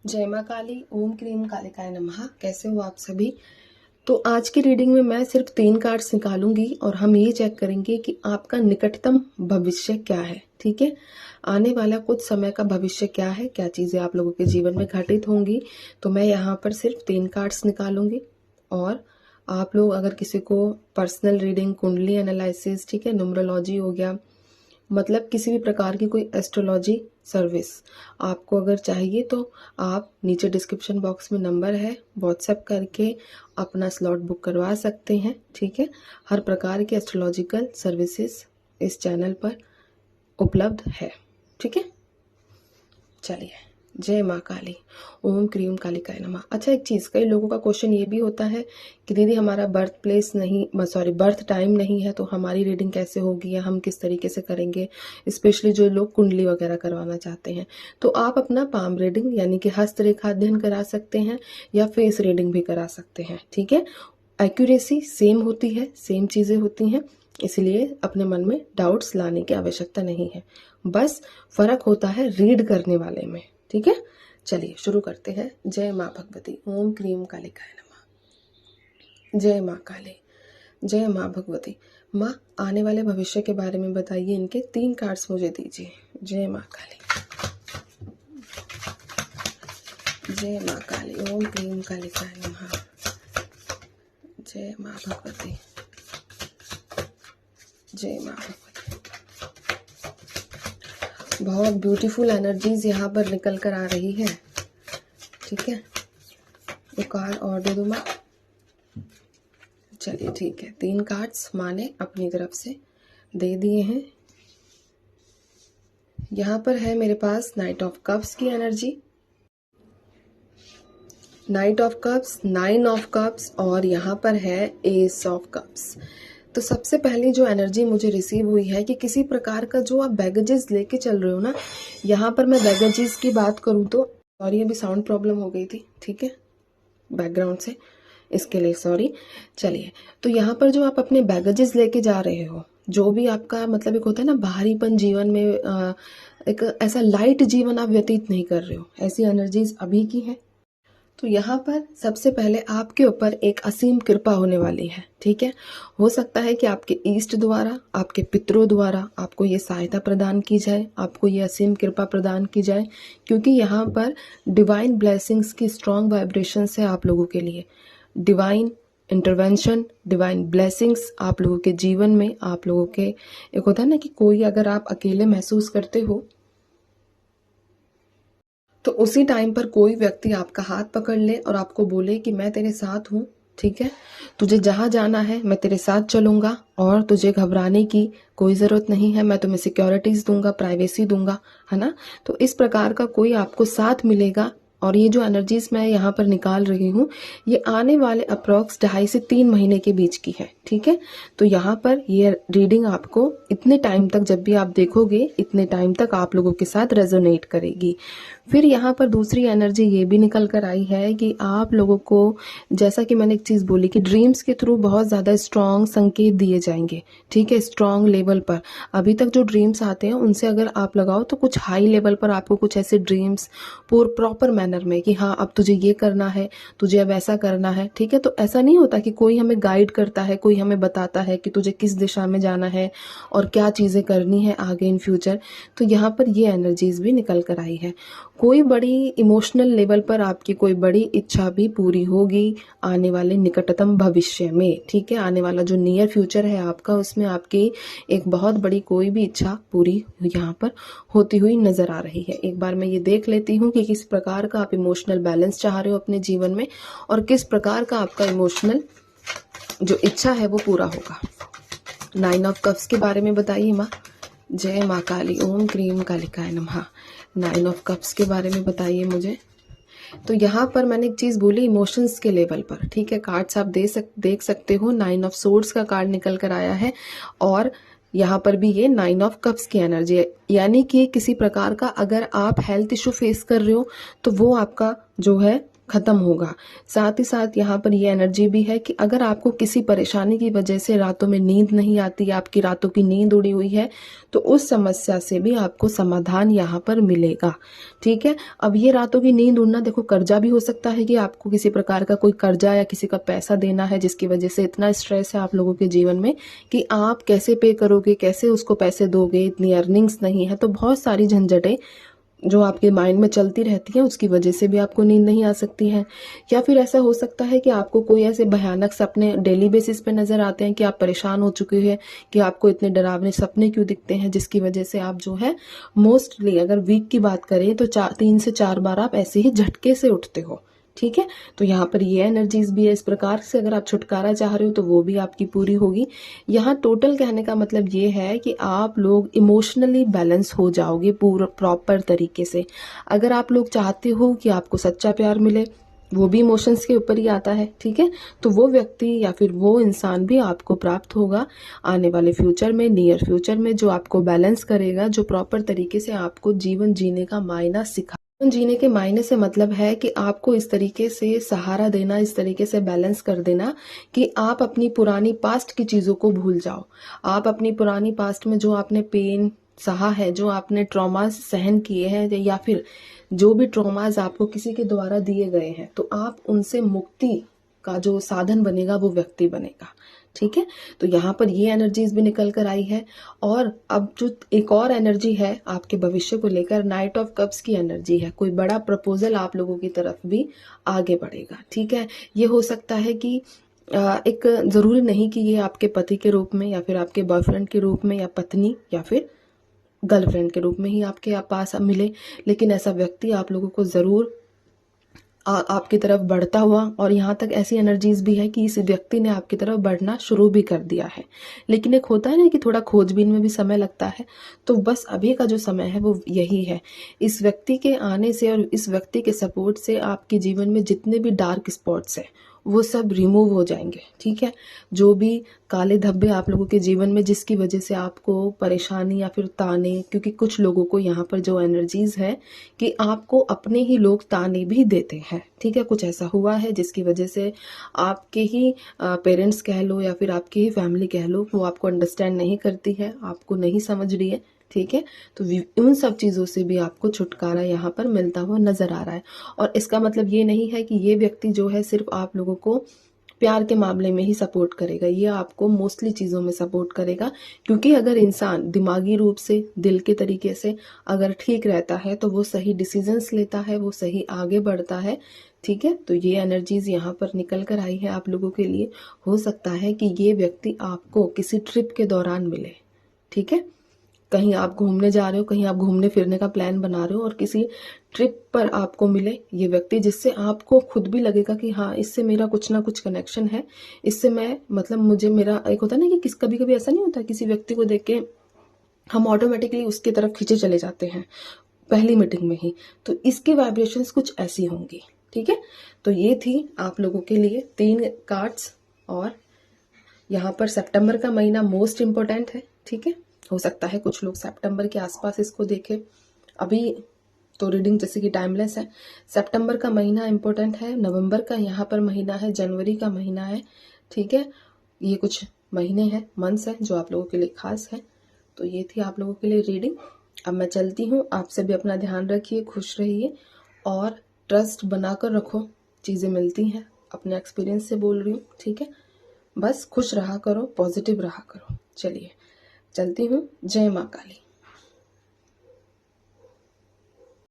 जय माँ काली, ओम क्रीम कालिकाय नमः। कैसे हो आप सभी। तो आज की रीडिंग में मैं सिर्फ 3 कार्ड्स निकालूंगी और हम ये चेक करेंगे कि आपका निकटतम भविष्य क्या है। ठीक है, आने वाला कुछ समय का भविष्य क्या है, क्या चीज़ें आप लोगों के जीवन में घटित होंगी। तो मैं यहाँ पर सिर्फ 3 कार्ड्स निकालूंगी और आप लोग अगर किसी को पर्सनल रीडिंग, कुंडली एनालिसिस, ठीक है, न्यूमरोलॉजी हो गया, मतलब किसी भी प्रकार की कोई एस्ट्रोलॉजी सर्विस आपको अगर चाहिए तो आप नीचे डिस्क्रिप्शन बॉक्स में नंबर है, व्हाट्सएप करके अपना स्लॉट बुक करवा सकते हैं। ठीक है, हर प्रकार की एस्ट्रोलॉजिकल सर्विसेज इस चैनल पर उपलब्ध है। ठीक है, चलिए। जय माँ काली, ओम क्रीम कालिकाय नमः। अच्छा, एक चीज़, कई लोगों का क्वेश्चन ये भी होता है कि दीदी हमारा बर्थ प्लेस नहीं, सॉरी बर्थ टाइम नहीं है, तो हमारी रीडिंग कैसे होगी या हम किस तरीके से करेंगे। स्पेशली जो लोग कुंडली वगैरह करवाना चाहते हैं, तो आप अपना पाम रीडिंग यानी कि हस्तरेखा अध्ययन करा सकते हैं या फेस रीडिंग भी करा सकते हैं। ठीक है, एक्यूरेसी सेम होती है, सेम चीज़ें होती हैं, इसलिए अपने मन में डाउट्स लाने की आवश्यकता नहीं है। बस फर्क होता है रीड करने वाले में। ठीक है, चलिए शुरू करते हैं। जय माँ भगवती, ओम क्रीम कालिकाय नमः। जय माँ काली, जय माँ भगवती। माँ, आने वाले भविष्य के बारे में बताइए, इनके 3 कार्ड्स मुझे दीजिए। जय माँ काली, जय माँ काली, ओम क्रीम कालिकाय नमः। जय माँ भगवती, जय माँ भगवती। बहुत ब्यूटीफुल एनर्जीज यहाँ पर निकल कर आ रही है। ठीक है, वो कार्ड और दे दूँ माँ। चलिए ठीक है, 3 कार्ड्स माँ ने अपनी तरफ से दे दिए हैं। यहाँ पर है मेरे पास नाइट ऑफ कप्स की energy, night of cups, 9 of cups और यहाँ पर है एस ऑफ कप्स। तो सबसे पहली जो एनर्जी मुझे रिसीव हुई है कि किसी प्रकार का जो आप बैगेजेस लेके चल रहे हो ना, यहाँ पर मैं बैगेजेस की बात करूँ तो, सॉरी अभी साउंड प्रॉब्लम हो गई थी, ठीक है, बैकग्राउंड से, इसके लिए सॉरी। चलिए, तो यहाँ पर जो आप अपने बैगेजेस लेके जा रहे हो, जो भी आपका मतलब एक होता है ना भारीपन जीवन में, एक ऐसा लाइट जीवन आप व्यतीत नहीं कर रहे हो, ऐसी एनर्जीज अभी की है। तो यहाँ पर सबसे पहले आपके ऊपर एक असीम कृपा होने वाली है। ठीक है, हो सकता है कि आपके ईष्ट द्वारा, आपके पितरों द्वारा आपको ये सहायता प्रदान की जाए, आपको ये असीम कृपा प्रदान की जाए, क्योंकि यहाँ पर डिवाइन ब्लेसिंग्स की स्ट्रॉन्ग वाइब्रेशंस है आप लोगों के लिए। डिवाइन इंटरवेंशन, डिवाइन ब्लेसिंग्स आप लोगों के जीवन में, आप लोगों के, एक होता है ना कि कोई अगर आप अकेले महसूस करते हो तो उसी टाइम पर कोई व्यक्ति आपका हाथ पकड़ ले और आपको बोले कि मैं तेरे साथ हूँ, ठीक है, तुझे जहाँ जाना है मैं तेरे साथ चलूंगा और तुझे घबराने की कोई ज़रूरत नहीं है, मैं तुम्हें सिक्योरिटीज़ दूंगा, प्राइवेसी दूंगा, है ना। तो इस प्रकार का कोई आपको साथ मिलेगा। और ये जो एनर्जीज मैं यहाँ पर निकाल रही हूँ, ये आने वाले अप्रॉक्स 2.5 से 3 महीने के बीच की है। ठीक है, तो यहाँ पर ये रीडिंग आपको इतने टाइम तक, जब भी आप देखोगे इतने टाइम तक आप लोगों के साथ रेजोनेट करेगी। फिर यहाँ पर दूसरी एनर्जी ये भी निकल कर आई है कि आप लोगों को, जैसा कि मैंने एक चीज़ बोली कि ड्रीम्स के थ्रू बहुत ज़्यादा स्ट्रॉन्ग संकेत दिए जाएंगे। ठीक है, स्ट्रॉन्ग लेवल पर अभी तक जो ड्रीम्स आते हैं उनसे अगर आप लगाओ तो कुछ हाई लेवल पर आपको कुछ ऐसे ड्रीम्स प्रॉपर मैनर में कि हाँ अब तुझे ये करना है, तुझे अब ऐसा करना है। ठीक है, तो ऐसा नहीं होता कि कोई हमें गाइड करता है, कोई हमें बताता है कि तुझे किस दिशा में जाना है और क्या चीज़ें करनी है आगे इन फ्यूचर। तो यहाँ पर ये एनर्जीज भी निकल कर आई है। कोई बड़ी इमोशनल लेवल पर आपकी कोई बड़ी इच्छा भी पूरी होगी आने वाले निकटतम भविष्य में। ठीक है, आने वाला जो नियर फ्यूचर है आपका, उसमें आपकी एक बहुत बड़ी कोई भी इच्छा पूरी यहाँ पर होती हुई नजर आ रही है। एक बार मैं ये देख लेती हूँ कि किस प्रकार का आप इमोशनल बैलेंस चाह रहे हो अपने जीवन में और किस प्रकार का आपका इमोशनल जो इच्छा है वो पूरा होगा। 9 ऑफ कप्स के बारे में बताइए माँ। जय माँ काली, ओम क्रीम कालिकाय नमः। 9 ऑफ कप्स के बारे में बताइए मुझे। तो यहाँ पर मैंने एक चीज़ बोली इमोशंस के लेवल पर। ठीक है, कार्ड्स आप देख सकते हो, 9 ऑफ सोर्ड्स का कार्ड निकल कर आया है और यहाँ पर भी ये 9 ऑफ कप्स की एनर्जी है, यानी कि किसी प्रकार का अगर आप हेल्थ इशू फेस कर रहे हो तो वो आपका जो है खत्म होगा। साथ ही साथ यहाँ पर ये एनर्जी भी है कि अगर आपको किसी परेशानी की वजह से रातों में नींद नहीं आती, आपकी रातों की नींद उड़ी हुई है, तो उस समस्या से भी आपको समाधान यहाँ पर मिलेगा। ठीक है, अब ये रातों की नींद उड़ना, देखो कर्जा भी हो सकता है कि आपको किसी प्रकार का कोई कर्जा या किसी का पैसा देना है, जिसकी वजह से इतना स्ट्रेस है आप लोगों के जीवन में कि आप कैसे पे करोगे, कैसे उसको पैसे दोगे, इतनी अर्निंग्स नहीं है। तो बहुत सारी झंझटें जो आपके माइंड में चलती रहती है, उसकी वजह से भी आपको नींद नहीं आ सकती है। या फिर ऐसा हो सकता है कि आपको कोई ऐसे भयानक सपने डेली बेसिस पे नजर आते हैं कि आप परेशान हो चुके हैं कि आपको इतने डरावने सपने क्यों दिखते हैं, जिसकी वजह से आप जो है मोस्टली, अगर वीक की बात करें तो 3 से 4 बार आप ऐसे ही झटके से उठते हो। ठीक है, तो यहाँ पर ये एनर्जीज भी है। इस प्रकार से अगर आप छुटकारा चाह रहे हो तो वो भी आपकी पूरी होगी। यहाँ टोटल कहने का मतलब ये है कि आप लोग इमोशनली बैलेंस हो जाओगे पूरा प्रॉपर तरीके से। अगर आप लोग चाहते हो कि आपको सच्चा प्यार मिले, वो भी इमोशंस के ऊपर ही आता है। ठीक है, तो वो व्यक्ति या फिर वो इंसान भी आपको प्राप्त होगा आने वाले फ्यूचर में, नियर फ्यूचर में, जो आपको बैलेंस करेगा, जो प्रॉपर तरीके से आपको जीवन जीने का मायना सिखा। जीवन जीने के मायने से मतलब है कि आपको इस तरीके से सहारा देना, इस तरीके से बैलेंस कर देना कि आप अपनी पुरानी पास्ट की चीजों को भूल जाओ। आप अपनी पुरानी पास्ट में जो आपने पेन सहा है, जो आपने ट्रॉमास सहन किए हैं, या फिर जो भी ट्रॉमास आपको किसी के द्वारा दिए गए हैं, तो आप उनसे मुक्ति का जो साधन बनेगा वो व्यक्ति बनेगा। ठीक है, तो यहाँ पर ये एनर्जीज भी निकल कर आई है। और अब जो एक और एनर्जी है आपके भविष्य को लेकर, नाइट ऑफ कप्स की एनर्जी है। कोई बड़ा प्रपोजल आप लोगों की तरफ भी आगे बढ़ेगा। ठीक है, ये हो सकता है कि एक जरूरी नहीं कि ये आपके पति के रूप में, या फिर आपके बॉयफ्रेंड के रूप में, या पत्नी, या फिर गर्लफ्रेंड के रूप में ही आपके पास मिले, लेकिन ऐसा व्यक्ति आप लोगों को जरूर आपकी तरफ बढ़ता हुआ, और यहाँ तक ऐसी एनर्जीज भी है कि इस व्यक्ति ने आपकी तरफ बढ़ना शुरू भी कर दिया है। लेकिन एक होता है ना कि थोड़ा खोजबीन में भी समय लगता है, तो बस अभी का जो समय है वो यही है। इस व्यक्ति के आने से और इस व्यक्ति के सपोर्ट से आपके जीवन में जितने भी डार्क स्पॉट्स हैं वो सब रिमूव हो जाएंगे। ठीक है, जो भी काले धब्बे आप लोगों के जीवन में जिसकी वजह से आपको परेशानी या फिर ताने, क्योंकि कुछ लोगों को यहाँ पर जो एनर्जीज है कि आपको अपने ही लोग ताने भी देते हैं। ठीक है, कुछ ऐसा हुआ है जिसकी वजह से आपके ही पेरेंट्स कह लो या फिर आपकी ही फैमिली कह लो, वो आपको अंडरस्टैंड नहीं करती है, आपको नहीं समझ रही है। ठीक है, तो उन सब चीज़ों से भी आपको छुटकारा यहाँ पर मिलता हुआ नजर आ रहा है। और इसका मतलब ये नहीं है कि ये व्यक्ति जो है सिर्फ आप लोगों को प्यार के मामले में ही सपोर्ट करेगा, ये आपको मोस्टली चीज़ों में सपोर्ट करेगा। क्योंकि अगर इंसान दिमागी रूप से, दिल के तरीके से अगर ठीक रहता है तो वो सही डिसीजंस लेता है, वो सही आगे बढ़ता है। ठीक है, तो ये एनर्जीज यहाँ पर निकल कर आई है आप लोगों के लिए। हो सकता है कि ये व्यक्ति आपको किसी ट्रिप के दौरान मिले। ठीक है, कहीं आप घूमने जा रहे हो, कहीं आप घूमने फिरने का प्लान बना रहे हो और किसी ट्रिप पर आपको मिले ये व्यक्ति, जिससे आपको खुद भी लगेगा कि हाँ, इससे मेरा कुछ ना कुछ कनेक्शन है, इससे मैं, मतलब मुझे, मेरा एक होता है ना कि कभी कभी ऐसा नहीं होता, किसी व्यक्ति को देख के हम ऑटोमेटिकली उसकी तरफ खींचे चले जाते हैं पहली मीटिंग में ही। तो इसकी वाइब्रेशंस कुछ ऐसी होंगी। ठीक है, तो ये थी आप लोगों के लिए 3 कार्ड्स। और यहाँ पर सितंबर का महीना मोस्ट इम्पोर्टेंट है। ठीक है, हो सकता है कुछ लोग सितंबर के आसपास इसको देखें। अभी तो रीडिंग जैसे कि टाइमलेस है। सितंबर का महीना इम्पोर्टेंट है, नवंबर का यहाँ पर महीना है, जनवरी का महीना है। ठीक है, ये कुछ महीने हैं, मंथ्स हैं जो आप लोगों के लिए खास है। तो ये थी आप लोगों के लिए रीडिंग। अब मैं चलती हूँ, आपसे भी अपना ध्यान रखिए, खुश रहिए और ट्रस्ट बनाकर रखो, चीज़ें मिलती हैं, अपने एक्सपीरियंस से बोल रही हूँ। ठीक है, बस खुश रहा करो, पॉजिटिव रहा करो। चलिए चलती हूँ, जय माँ काली।